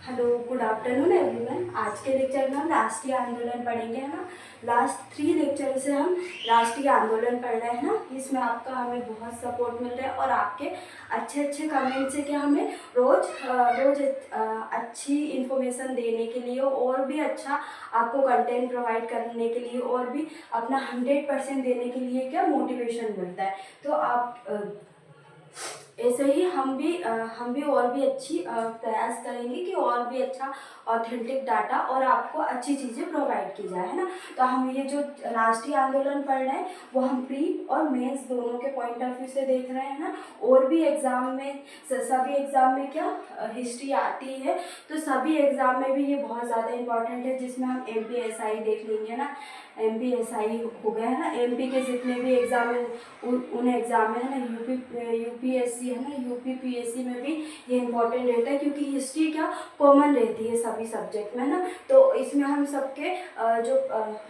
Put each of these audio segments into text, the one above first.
Hello, good afternoon everyone. आज के lecture में हम राष्ट्रीय आंदोलन पढ़ेंगे, है ना। लास्ट 3 लेक्चर से हम राष्ट्रीय आंदोलन पढ़ रहे हैं ना। इसमें आपका हमें बहुत सपोर्ट मिल रहा है और आपके अच्छे अच्छे कमेंट से क्या हमें रोज अच्छी इन्फॉर्मेशन देने के लिए और भी अच्छा आपको कंटेंट प्रोवाइड करने के लिए और भी अपना 100% देने के लिए क्या मोटिवेशन मिलता है। तो आप ऐसे ही हम भी और भी अच्छी प्रयास करेंगे कि और भी अच्छा ऑथेंटिक डाटा और आपको अच्छी चीज़ें प्रोवाइड की जाए, है ना। तो हम ये जो राष्ट्रीय आंदोलन पढ़ रहे हैं वो हम प्री और मेंस दोनों के पॉइंट ऑफ व्यू से देख रहे हैं ना। और भी एग्ज़ाम में सभी एग्ज़ाम में क्या हिस्ट्री आती है, तो सभी एग्ज़ाम में भी ये बहुत ज़्यादा इम्पॉर्टेंट है, जिसमें हम MPSI देख लेंगे ना। MPSI हो गया है ना, MP के जितने भी एग्ज़ाम हैं उन एग्ज़ाम में, है ना। UPSC है ना, UPPSC में भी ये इम्पोर्टेंट रहता है, क्योंकि हिस्ट्री क्या कॉमन रहती है सभी सब्जेक्ट में, है ना। तो इसमें हम सबके जो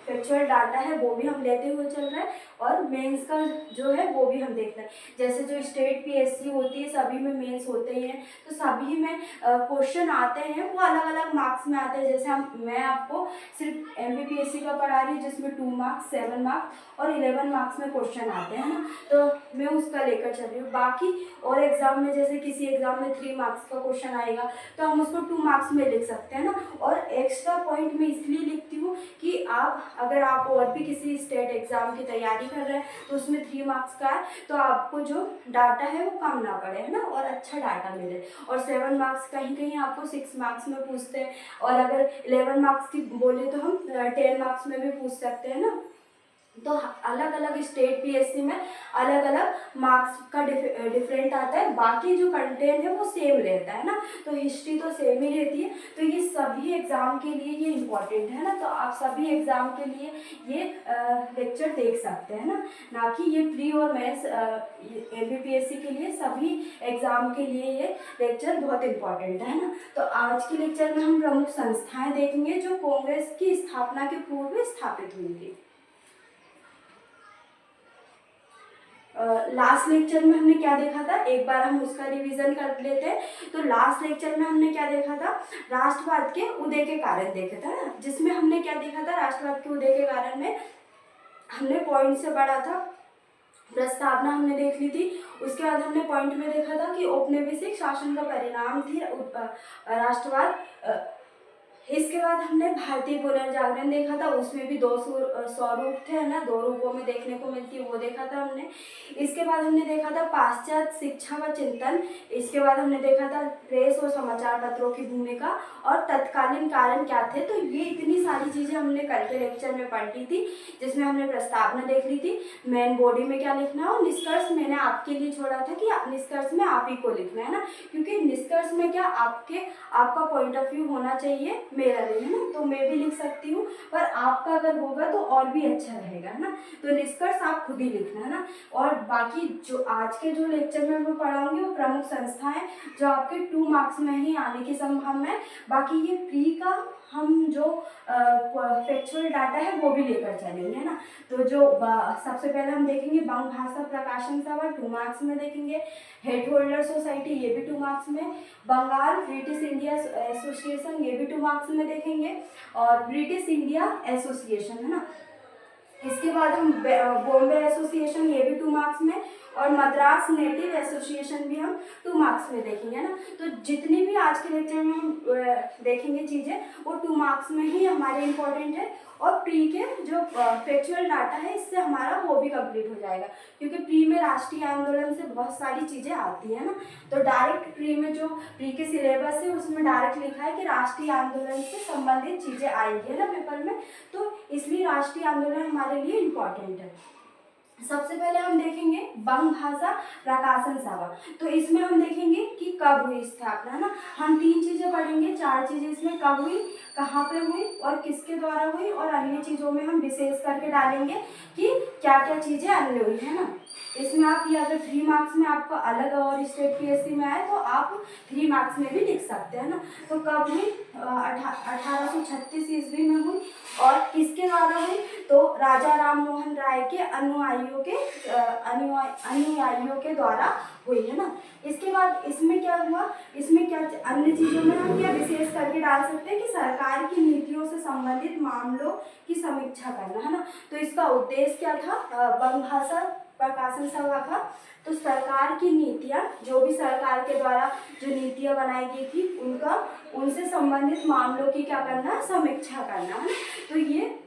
फैक्चुअल डाटा है वो भी हम लेते हुए चल रहे हैं और मेंस का जो है वो भी हम देख रहे हैं। जैसे जो स्टेट PSC होती है सभी में मेंस होते ही हैं, तो सभी में क्वेश्चन आते हैं, वो अलग अलग मार्क्स में आते हैं। जैसे मैं आपको सिर्फ MPPSC का पढ़ा रही हूँ, जिसमें 2 मार्क्स, 7 मार्क्स और 11 मार्क्स में क्वेश्चन आते हैं ना। तो मैं उसका लेकर चल रही हूँ। बाकी और एग्जाम में जैसे किसी एग्जाम में 3 मार्क्स का क्वेश्चन आएगा तो हम उसको 2 मार्क्स में लिख सकते हैं ना। और एक्स्ट्रा पॉइंट मैं इसलिए लिखती हूँ कि अगर आप और भी किसी स्टेट एग्जाम की तैयारी कर रहे हैं तो उसमें 3 मार्क्स का है, तो आपको जो डाटा है वो कम ना पड़े, है ना, और अच्छा डाटा मिले। और 7 मार्क्स कहीं कहीं आपको 6 मार्क्स में पूछते हैं, और अगर 11 मार्क्स की बोले तो हम 10 मार्क्स में भी पूछ सकते हैं ना। तो अलग अलग स्टेट PSC में अलग अलग मार्क्स का डिफरेंट आता है। बाकी जो कंटेंट है वो सेम रहता है ना, तो हिस्ट्री तो सेम ही रहती है। तो ये सभी एग्जाम के लिए ये इम्पोर्टेंट है ना, तो आप सभी एग्जाम के लिए ये लेक्चर देख सकते हैं ना कि ये प्री और मेंस MPPSC के लिए सभी एग्जाम के लिए ये लेक्चर बहुत इम्पोर्टेंट है ना। तो आज के लेक्चर में हम प्रमुख संस्थाएं देखेंगे जो कांग्रेस की स्थापना के पूर्व स्थापित हुई थी। लास्ट लेक्चर में हमने क्या देखा था, एक बार हम उसका रिवीजन कर लेते हैं। तो लास्ट लेक्चर में हमने क्या देखा था, राष्ट्रवाद के उदय के कारण देखा था ना, जिसमें हमने क्या देखा था, राष्ट्रवाद के उदय के कारण में हमने पॉइंट से पढ़ा था, प्रस्तावना हमने देख ली थी। उसके बाद हमने पॉइंट में देखा था कि औपनिवेशिक शासन का परिणाम थी राष्ट्रवाद। इसके बाद हमने भारतीय पुनर्जागरण देखा था, उसमें भी 2 स्वरूप थे, है ना, 2 रूपों में देखने को मिलती है, वो देखा था हमने। इसके बाद हमने देखा था पाश्चात्य शिक्षा व चिंतन। इसके बाद हमने देखा था प्रेस और समाचार पत्रों की भूमिका और तत्कालीन कारण क्या थे। तो ये इतनी सारी चीज़ें हमने कल के लेक्चर में पढ़ी थी, जिसमें हमने प्रस्तावना देख ली थी, मेन बॉडी में क्या लिखना है, और निष्कर्ष मैंने आपके लिए छोड़ा था कि निष्कर्ष में आप ही को लिखना है ना, क्योंकि निष्कर्ष में क्या आपका पॉइंट ऑफ व्यू होना चाहिए, मेरा नहीं, है ना। तो मैं भी लिख सकती हूँ, पर आपका अगर होगा तो और भी अच्छा रहेगा, है ना। तो निष्कर्ष आप खुद ही लिखना, है ना। और बाकी जो आज के जो लेक्चर में मैं पढ़ाऊंगी वो प्रमुख संस्थाएं जो आपके 2 मार्क्स में ही आने की संभावना है। बाकी ये प्री का हम जो फैक्चुअल डाटा है वो भी लेकर चलेंगे, है ना। तो जो सबसे पहले हम देखेंगे बंग भाषा प्रकाशन सभा, 2 मार्क्स में देखेंगे। हेड होल्डर सोसाइटी, ये भी 2 मार्क्स में। बंगाल ब्रिटिश इंडिया एसोसिएशन, ये भी 2 मार्क्स में देखेंगे। और ब्रिटिश इंडिया एसोसिएशन, है ना। इसके बाद हम बॉम्बे एसोसिएशन, ये भी 2 मार्क्स में। और मद्रास नेटिव एसोसिएशन भी हम 2 मार्क्स में देखेंगे ना। तो जितनी भी आज के लेक्चर में हम देखेंगे चीज़ें वो 2 मार्क्स में ही हमारे इम्पोर्टेंट है। और प्री के जो फैक्चुअल डाटा है इससे हमारा वो भी कंप्लीट हो जाएगा, क्योंकि प्री में राष्ट्रीय आंदोलन से बहुत सारी चीज़ें आती है ना। तो डायरेक्ट प्री में जो प्री के सिलेबस है उसमें डायरेक्ट लिखा है कि राष्ट्रीय आंदोलन से संबंधित चीज़ें आएंगी, है ना, पेपर में। तो इसलिए राष्ट्रीय आंदोलन हमारे लिए इम्पोर्टेंट है। सबसे पहले हम देखेंगे बंग भाषा प्रकाशन सभा। तो इसमें हम देखेंगे कि कब हुई स्थापना, है ना। हम 3 चीजें पढ़ेंगे, 4 चीजें इसमें, कब हुई, कहाँ पे हुई और किसके द्वारा हुई, और अन्य चीजों में हम विशेष करके डालेंगे कि क्या क्या चीजें अन्य हुई, है ना। इसमें आप ये अगर 3 मार्क्स में आपको अलग और स्टेट पीएससी में आए तो आप 3 मार्क्स में भी लिख सकते हैं ना। तो कब हुई? 1836 ईस्वी में हुई। और किसके द्वारा हुई? तो राजा राम मोहन राय के अनुयायियों के द्वारा हुई है ना। इसके बाद इसमें क्या हुआ? इसमें क्या अन्य चीज़ों में हम क्या विशेष करके डाल सकते हैं कि सरकार की नीतियों से संबंधित मामलों की समीक्षा करना है ना। तो इसका उद्देश्य क्या था? बंग भाषा प्रकाशन सभा का। तो सरकार की नीतियाँ, जो भी सरकार के द्वारा जो नीतियाँ बनाई गई थी उनसे संबंधित मामलों की क्या करना? समीक्षा करना है। तो ये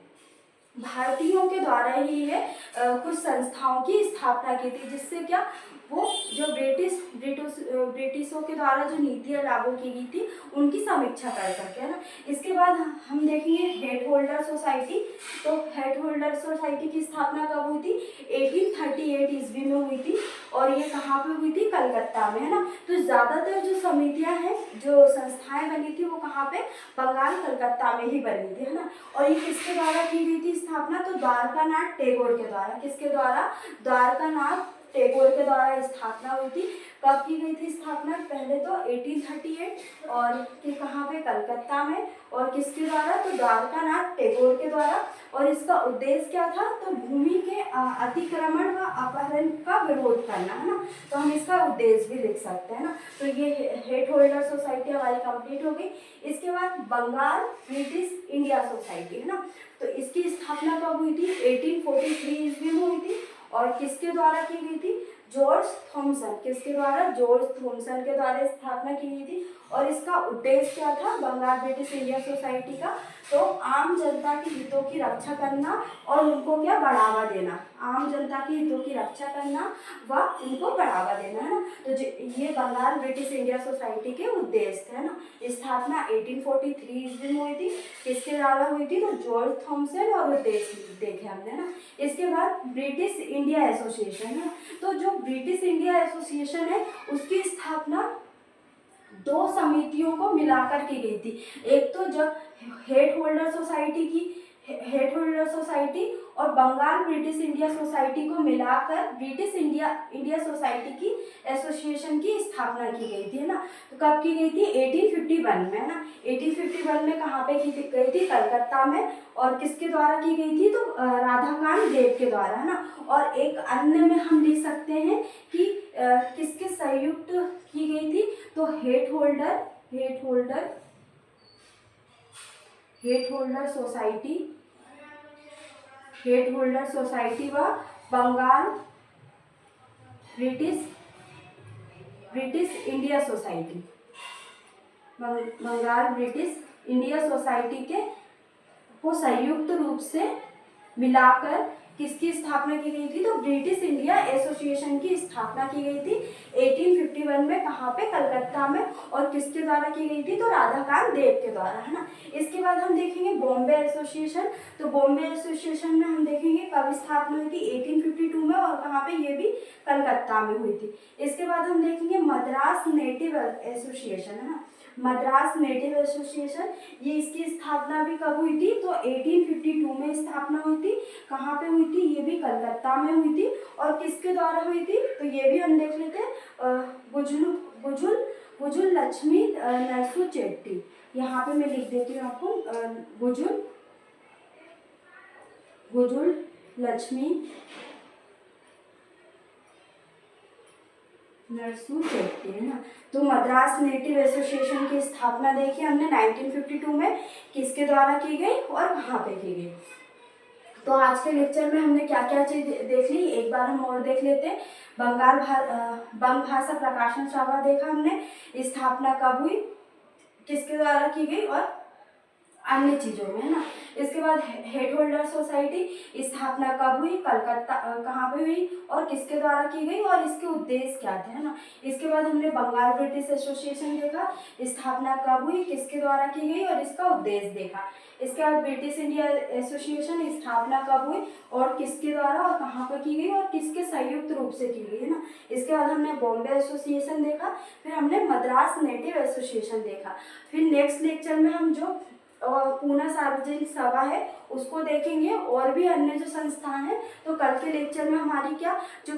भारतीयों के द्वारा ही ये कुछ संस्थाओं की स्थापना की थी, जिससे क्या वो जो ब्रिटिशों के द्वारा जो नीतियाँ लागू की गई थी उनकी समीक्षा कर सके, है ना। इसके बाद हम देखेंगे हेड होल्डर सोसाइटी। तो हेड होल्डर सोसाइटी की स्थापना कब हुई थी? 1838 ईस्वी में हुई थी। और ये कहाँ पे हुई थी? कलकत्ता में, है ना। तो ज़्यादातर जो समितियाँ हैं, जो संस्थाएं बनी थी, वो कहाँ पे? बंगाल, कलकत्ता में ही बनी थी, है ना। और ये किसके द्वारा की गई थी स्थापना? तो द्वारकानाथ टैगोर के द्वारा। किसके द्वारा? द्वारकानाथ टैगोर के द्वारा स्थापना हुई थी। कब की गई थी स्थापना? पहले तो 1838 और कि कहाँ पे? कलकत्ता में। और किसके द्वारा? तो द्वारकानाथ टैगोर के द्वारा। और इसका उद्देश्य क्या था? तो भूमि के अतिक्रमण व अपहरण का विरोध करना, है ना। तो हम इसका उद्देश्य भी लिख सकते हैं ना। तो ये हेड होल्डर सोसाइटी हमारी कंप्लीट हो गई। इसके बाद बंगाल ब्रिटिश इंडिया सोसाइटी, है ना। तो इसकी स्थापना कब हुई थी? 1843 ईस्वी में हुई थी। और किसके द्वारा की गई थी? George Thompson. किसके द्वारा? जॉर्ज थॉमसन के द्वारा स्थापना की गई थी। और इसका उद्देश्य क्या था बंगाल ब्रिटिश इंडिया सोसाइटी का? तो आम जनता के हितों की रक्षा करना और उनको क्या? बढ़ावा देना। आम जनता के हितों की रक्षा करना व उनको बढ़ावा देना, है ना। तो ये बंगाल ब्रिटिश इंडिया सोसाइटी के उद्देश्य थे, है ना। स्थापना 1843 ईस्वी में हुई थी। किसके द्वारा हुई थी? तो जॉर्ज थॉमसन। और उद्देश्य देखे हमने ना। इसके बाद ब्रिटिश इंडिया एसोसिएशन है। तो जो ब्रिटिश इंडिया एसोसिएशन है उसकी स्थापना 2 समितियों को मिलाकर की गई थी। एक तो जब हेड होल्डर सोसाइटी और बंगाल ब्रिटिश इंडिया सोसाइटी को मिलाकर ब्रिटिश इंडिया सोसाइटी की एसोसिएशन की स्थापना की गई थी, है ना। तो कब की गई थी? 1851 में, है ना। 1851 में कहाँ पे की गई थी? कलकत्ता में। और किसके द्वारा की गई थी? तो राधाकांत देव के द्वारा, है ना। और एक अन्य में हम लिख सकते हैं कि किसके संयुक्त की गई थी? तो हेड होल्डर सोसाइटी व Bengal British India society. Bengal British India society के को संयुक्त रूप से मिलाकर किसकी स्थापना की गई थी? तो ब्रिटिश इंडिया एसोसिएशन की स्थापना की गई थी 1851 में। कहाँ पे? कलकत्ता में। और किसके द्वारा की गई थी? तो राधाकांत देव के द्वारा, है ना। इसके बाद हम देखेंगे बॉम्बे एसोसिएशन। तो बॉम्बे एसोसिएशन में हम देखेंगे कब स्थापना हुई थी? 1852 में। और कहाँ पे? ये भी कलकत्ता में हुई थी। इसके बाद हम देखेंगे मद्रास नेटिव एसोसिएशन, है ना। मद्रास नेटिव एसोसिएशन, ये इसकी स्थापना भी कब हुई थी? तो 1852 में स्थापना हुई थी। कहाँ पे हुई थी? ये भी कलकत्ता में हुई थी। और किसके द्वारा हुई थी? तो ये भी हम देख लेते हैं, बुजुल लक्ष्मी नरसू चेट्टी। यहाँ पे मैं लिख देती हूँ आपको, बुजुल लक्ष्मी नरसू चेट्टी, है ना। तो मद्रास नेटिव एसोसिएशन की स्थापना देखी हमने 1952 में। किसके द्वारा की गई और कहाँ पे की गई? तो आज के लेक्चर में हमने क्या क्या चीज देख ली, एक बार हम और देख लेते हैं। बंग भाषा प्रकाशन सभा देखा हमने, स्थापना कब हुई, किसके द्वारा की गई और अन्य चीज़ों में, है ना। इसके बाद हेड होल्डर सोसाइटी स्थापना कब हुई? कलकत्ता कहाँ पे हुई और किसके द्वारा की गई और इसके उद्देश्य क्या थे, है ना। इसके बाद हमने बंगाल ब्रिटिश एसोसिएशन देखा, स्थापना कब हुई, किसके द्वारा की गई और इसका उद्देश्य देखा। इसके बाद ब्रिटिश इंडिया एसोसिएशन स्थापना कब हुई और किसके द्वारा और कहाँ पर की गई और किसके संयुक्त रूप से की गई, है ना। इसके बाद हमने बॉम्बे एसोसिएशन देखा, फिर हमने मद्रास नेटिव एसोसिएशन देखा। फिर नेक्स्ट लेक्चर में हम जो पूना सार्वजनिक सभा है उसको देखेंगे, और भी अन्य जो संस्थान हैं। तो कल के लेक्चर में हमारी क्या जो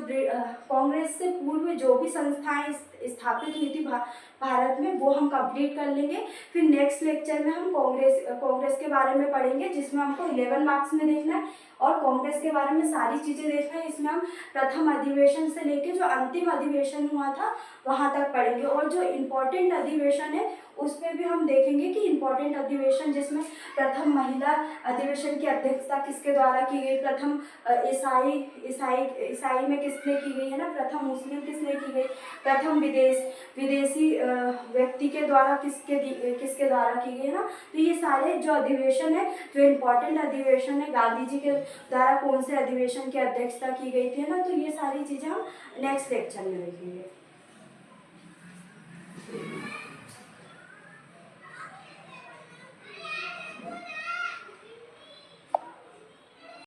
कांग्रेस से पूर्व जो भी संस्थाएं स्थापित हुई थी भारत में, वो हम कंप्लीट कर लेंगे। फिर नेक्स्ट लेक्चर में हम कांग्रेस के बारे में पढ़ेंगे, जिसमें हमको 11 मार्क्स में देखना है और कांग्रेस के बारे में सारी चीज़ें देखना है। इसमें हम प्रथम अधिवेशन से लेके जो अंतिम अधिवेशन हुआ था वहाँ तक पढ़ेंगे, और जो इम्पोर्टेंट अधिवेशन है उस पर भी हम देखेंगे कि इम्पोर्टेंट अधिवेशन जिसमें प्रथम महिला अधिवेशन की अध्यक्षता किसके द्वारा की गई, प्रथम ईसाई में किसने की गई है ना, प्रथम मुस्लिम किसने की गई, प्रथम विदेशी व्यक्ति के द्वारा किसके द्वारा की गई है ना। तो ये सारे जो अधिवेशन है, जो इम्पोर्टेंट अधिवेशन है, गांधी जी के द्वारा कौन से अधिवेशन की अध्यक्षता की गई थी ना, तो ये सारी चीज़ें हम नेक्स्ट लेक्चर में देखेंगे।